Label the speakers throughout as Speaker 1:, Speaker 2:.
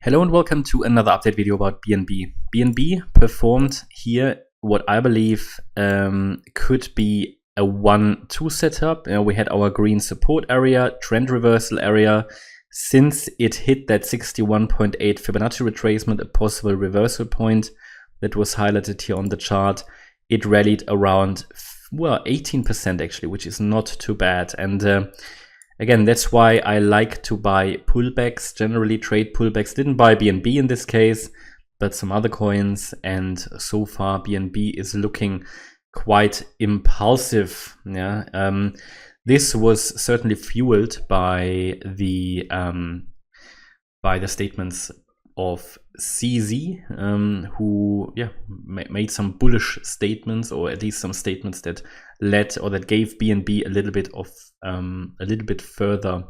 Speaker 1: Hello and welcome to another update video about BNB. BNB performed here what I believe could be a 1-2 setup. We had our green support area, trend reversal area. Since it hit that 61.8 Fibonacci retracement, a possible reversal point that was highlighted here on the chart, it rallied around, well, 18% actually, which is not too bad. And again, that's why I like to buy pullbacks, generally trade pullbacks. Didn't buy BNB in this case, but some other coins. And so far, BNB is looking quite impulsive. Yeah, this was certainly fueled by the statements of CZ, who made some bullish statements, or at least some statements that led or that gave BNB a little bit of a little bit further,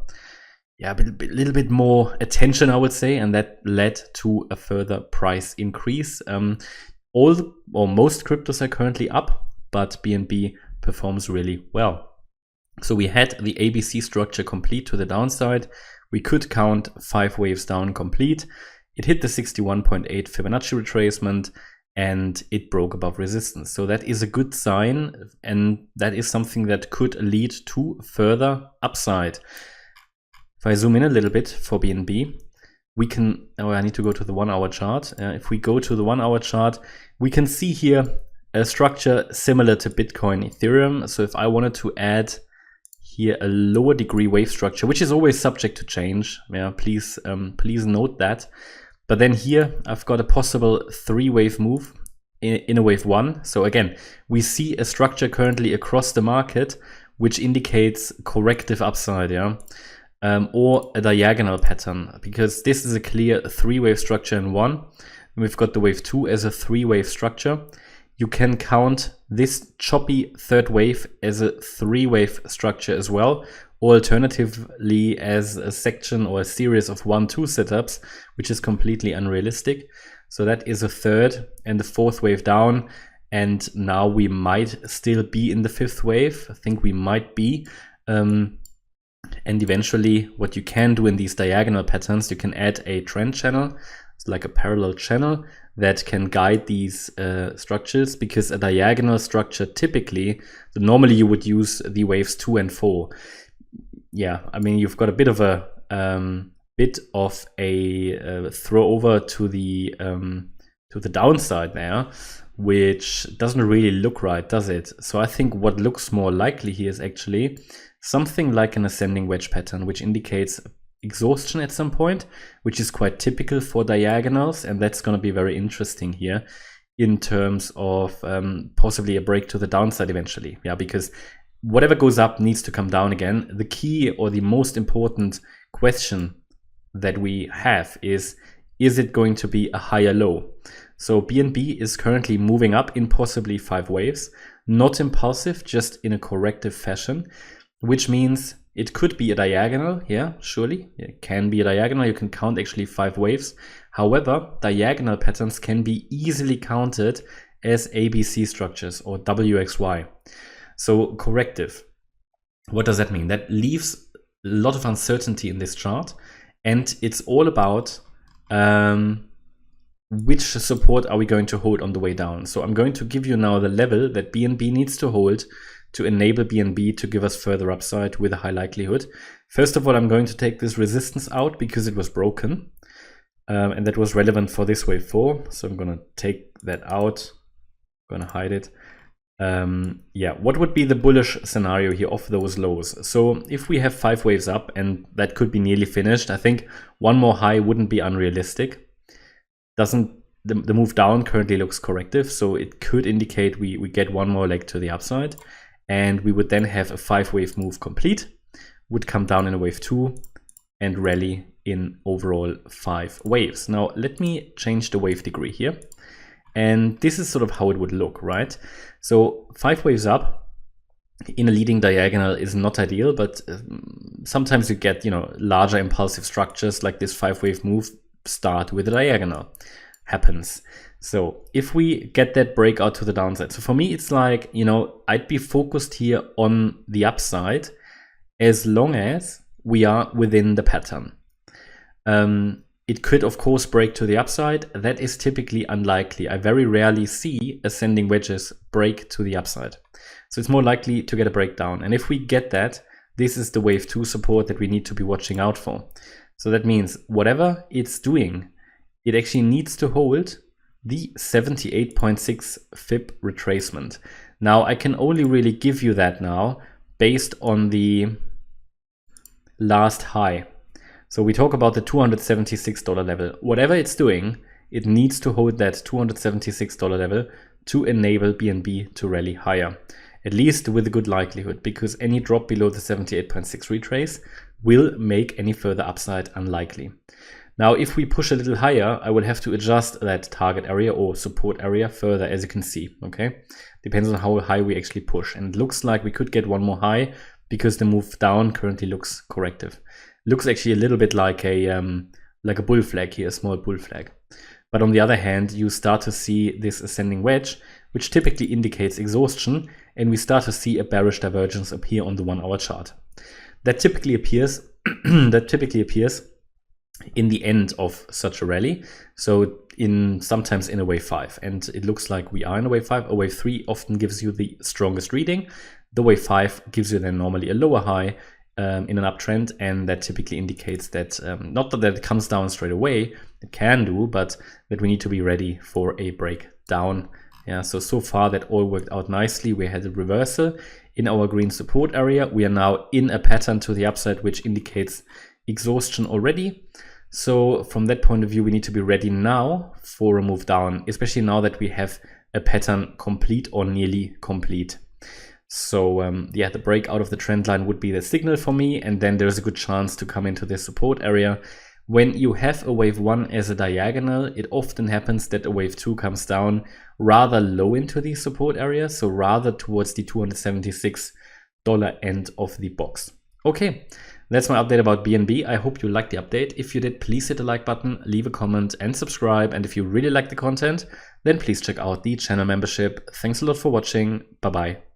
Speaker 1: a little bit more attention, I would say, and that led to a further price increase. Most cryptos are currently up, but BNB performs really well. So we had the ABC structure complete to the downside. We could count 5 waves down complete. It hit the 61.8 Fibonacci retracement and it broke above resistance. So that is a good sign, and that is something that could lead to further upside. If I zoom in a little bit for BNB, we can, I need to go to the 1 hour chart. If we go to the 1 hour chart, we can see here a structure similar to Bitcoin, Ethereum. So if I wanted to add here a lower degree wave structure, which is always subject to change, please note that. But then here I've got a possible 3-wave move in a wave 1. So again, we see a structure currently across the market which indicates corrective upside, or a diagonal pattern, because this is a clear 3-wave structure in one. And we've got the wave 2 as a 3-wave structure. You can count this choppy 3rd wave as a 3-wave structure as well, or alternatively as a section or a series of 1-2 setups, which is completely unrealistic. So that is a 3rd and the 4th wave down, and now we might still be in the 5th wave. I think we might be. And eventually what you can do in these diagonal patterns, you can add a trend channel. It's like a parallel channel that can guide these structures, because a diagonal structure typically, normally you would use the waves 2 and 4. Yeah, I mean, you've got a bit of a throw over to the downside there, which doesn't really look right, does it? So I think what looks more likely here is actually something like an ascending wedge pattern, which indicates exhaustion at some point, which is quite typical for diagonals, and that's going to be very interesting here in terms of possibly a break to the downside eventually. Yeah, because whatever goes up needs to come down again. The key, or the most important question that we have is it going to be a higher low? So BNB is currently moving up in possibly 5 waves, not impulsive, just in a corrective fashion, which means it could be a diagonal. Yeah, surely it can be a diagonal. You can count actually 5 waves. However, diagonal patterns can be easily counted as ABC structures or WXY. So corrective, what does that mean? That leaves a lot of uncertainty in this chart, and it's all about which support are we going to hold on the way down. So I'm going to give you now the level that BNB needs to hold to enable BNB to give us further upside with a high likelihood. First of all, I'm going to take this resistance out because it was broken, and that was relevant for this wave 4. So I'm going to take that out, I'm going to hide it. What would be the bullish scenario here of those lows? So if we have 5 waves up, and that could be nearly finished, I think one more high wouldn't be unrealistic. The move down currently looks corrective, so it could indicate we get one more leg to the upside, and we would then have a 5-wave move complete, would come down in a wave 2 and rally in overall 5 waves. Now let me change the wave degree here. And this is sort of how it would look, right? So 5 waves up in a leading diagonal is not ideal, but sometimes you get, larger impulsive structures like this 5-wave move start with a diagonal. Happens. So if we get that breakout to the downside, so for me, it's like, I'd be focused here on the upside as long as we are within the pattern. It could, of course, break to the upside. That is typically unlikely. I very rarely see ascending wedges break to the upside. So it's more likely to get a breakdown. And if we get that, this is the wave 2 support that we need to be watching out for. So that means whatever it's doing, it actually needs to hold the 78.6 FIB retracement. Now, I can only really give you that now based on the last high. So we talk about the $276 level. Whatever it's doing, it needs to hold that $276 level to enable BNB to rally higher, at least with a good likelihood, because any drop below the 78.6 retrace will make any further upside unlikely. Now, if we push a little higher, I will have to adjust that target area or support area further, as you can see, okay? Depends on how high we actually push. And it looks like we could get one more high because the move down currently looks corrective. Looks actually a little bit like a bull flag here, a small bull flag. But on the other hand, you start to see this ascending wedge, which typically indicates exhaustion, and we start to see a bearish divergence appear on the 1 hour chart. That typically appears in the end of such a rally. So sometimes in a wave 5, and it looks like we are in a wave 5. A wave 3 often gives you the strongest reading. The wave 5 gives you then normally a lower high in an uptrend, and that typically indicates that not that it comes down straight away, it can do, but that we need to be ready for a breakdown. Yeah, so far that all worked out nicely. We had a reversal in our green support area. We are now in a pattern to the upside, which indicates exhaustion already. So from that point of view, we need to be ready now for a move down, especially now that we have a pattern complete or nearly complete. So yeah, the break out of the trend line would be the signal for me, and then there's a good chance to come into this support area. When you have a wave 1 as a diagonal, it often happens that a wave 2 comes down rather low into the support area, so rather towards the $276 end of the box. Okay, that's my update about BNB. I hope you liked the update. If you did, please hit the like button, leave a comment and subscribe. And if you really like the content, then please check out the channel membership. Thanks a lot for watching. Bye-bye.